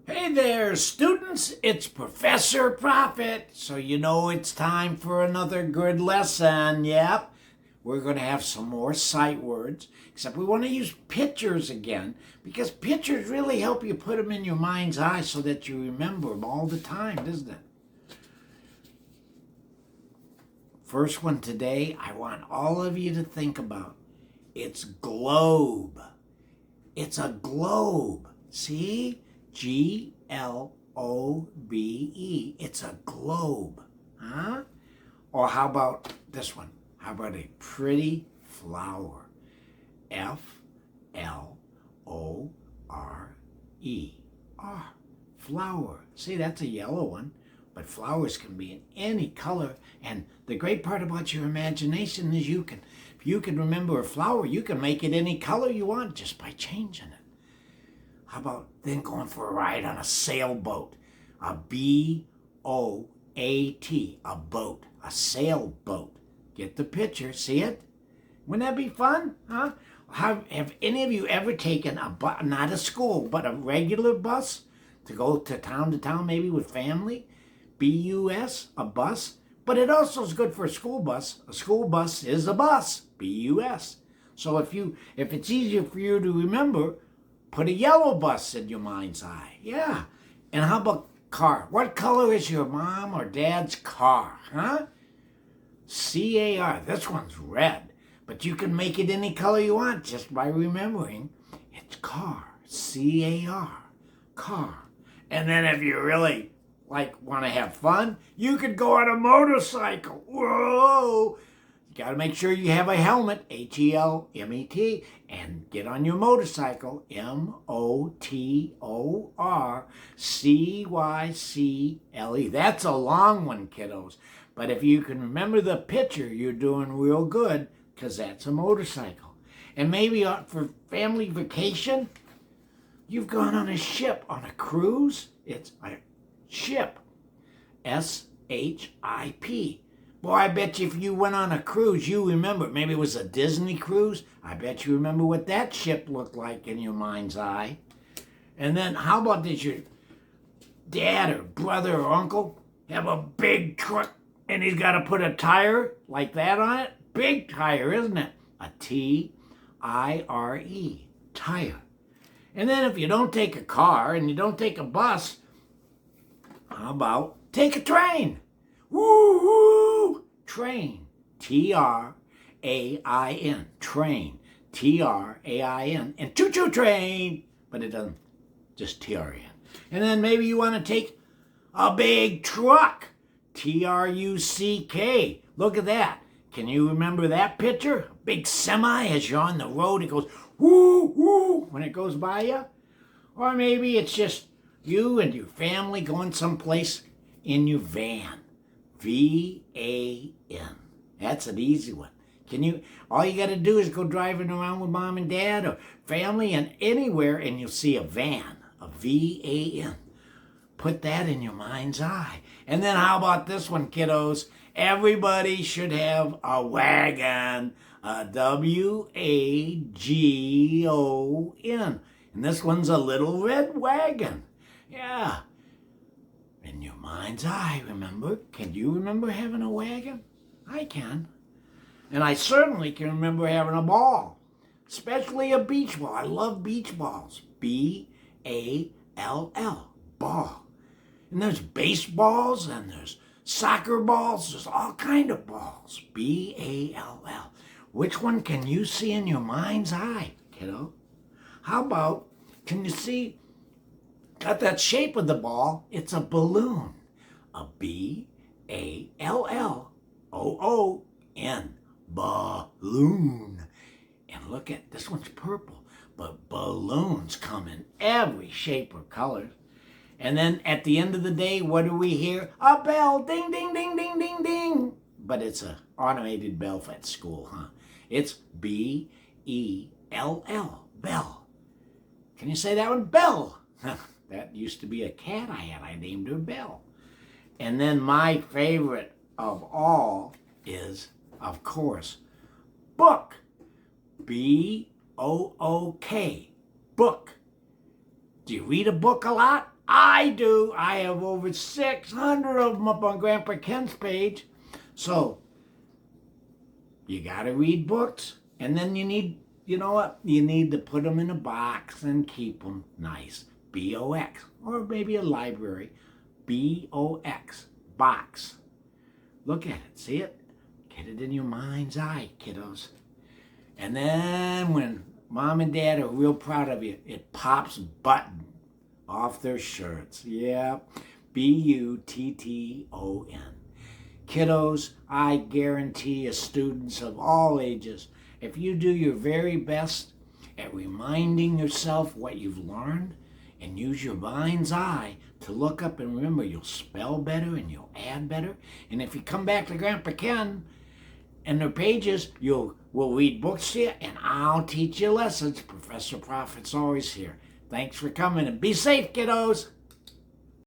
Hey there, students. It's Professor Profitt. So you know it's time for another good lesson. Yep. We're going to have some more sight words, except we want to use pictures again because pictures really help you put them in your mind's eye so that you remember them all the time, doesn't it? First one today, I want all of you to think about. It's globe. It's a globe. See? Globe. It's a globe. Huh? Or how about this one? How about a pretty flower? F-L-O-R-E. Ah, flower. See, that's a yellow one. But flowers can be in any color. And the great part about your imagination is if you can remember a flower, you can make it any color you want just by changing it. How about then going for a ride on a sailboat? A B-O-A-T, a boat, a sailboat. Get the picture, see it? Wouldn't that be fun, huh? Have any of you ever taken a bus, not a school, but a regular bus to go to town maybe with family? B-U-S, a bus. But it also is good for a school bus. A school bus is a bus, B-U-S. So if it's easier for you to remember, put a yellow bus in your mind's eye. Yeah. And how about car? What color is your mom or dad's car? Huh? C-A-R. This one's red. But you can make it any color you want just by remembering it's car. C-A-R. Car. And then if you really want to have fun, you could go on a motorcycle. Whoa! You got to make sure you have a helmet, H-E-L-M-E-T, and get on your motorcycle, M-O-T-O-R-C-Y-C-L-E. That's a long one, kiddos. But if you can remember the picture, you're doing real good because that's a motorcycle. And maybe for family vacation, you've gone on a ship, on a cruise. It's a ship, S-H-I-P. Boy, I bet you if you went on a cruise, you remember. Maybe it was a Disney cruise. I bet you remember what that ship looked like in your mind's eye. And then how about did your dad or brother or uncle have a big truck and he's got to put a tire like that on it? Big tire, isn't it? A T-I-R-E, tire. And then if you don't take a car and you don't take a bus, how about take a train? Woo-hoo! Train. T-R-A-I-N. Train. T-R-A-I-N. And choo-choo train. But it doesn't. Just T-R-A-N. And then maybe you want to take a big truck. T-R-U-C-K. Look at that. Can you remember that picture? A big semi as you're on the road. It goes woo-woo when it goes by you. Or maybe it's just you and your family going someplace in your van. V-A-N. That's an easy one. All you got to do is go driving around with mom and dad or family and anywhere and you'll see a van, a V-A-N. Put that in your mind's eye. And then how about this one, kiddos? Everybody should have a wagon, a W-A-G-O-N. And this one's a little red wagon. Yeah. In your mind's eye, remember? Can you remember having a wagon? I can. And I certainly can remember having a ball, especially a beach ball. I love beach balls. B-A-L-L, ball. And there's baseballs and there's soccer balls. There's all kind of balls. B-A-L-L. Which one can you see in your mind's eye, kiddo? How about, can you see, got that shape of the ball? It's a balloon. A B-A-L-L-O-O-N. Balloon. And look at, this one's purple. But balloons come in every shape or color. And then at the end of the day, what do we hear? A bell. Ding, ding, ding, ding, ding, ding. But it's an automated bell at school, huh? It's B-E-L-L. Bell. Can you say that one? Bell. That used to be a cat I had. I named her Bell. And then my favorite of all is, of course, book. B-O-O-K. Book. Do you read a book a lot? I do. I have over 600 of them up on Grandpa Ken's page. So, you got to read books, and then you need, you know what? You need to put them in a box and keep them nice. B-O-X. Or maybe a library. B-O-X. Box. Look at it. See it? Get it in your mind's eye, kiddos. And then when mom and dad are real proud of you, it pops button off their shirts. Yeah. B-U-T-T-O-N. Kiddos, I guarantee you, students of all ages, if you do your very best at reminding yourself what you've learned and use your mind's eye to look up and remember, you'll spell better and you'll add better. And if you come back to Grandpa Ken and their pages, we'll read books to you and I'll teach you lessons. Professor Profitt's always here. Thanks for coming and be safe, kiddos.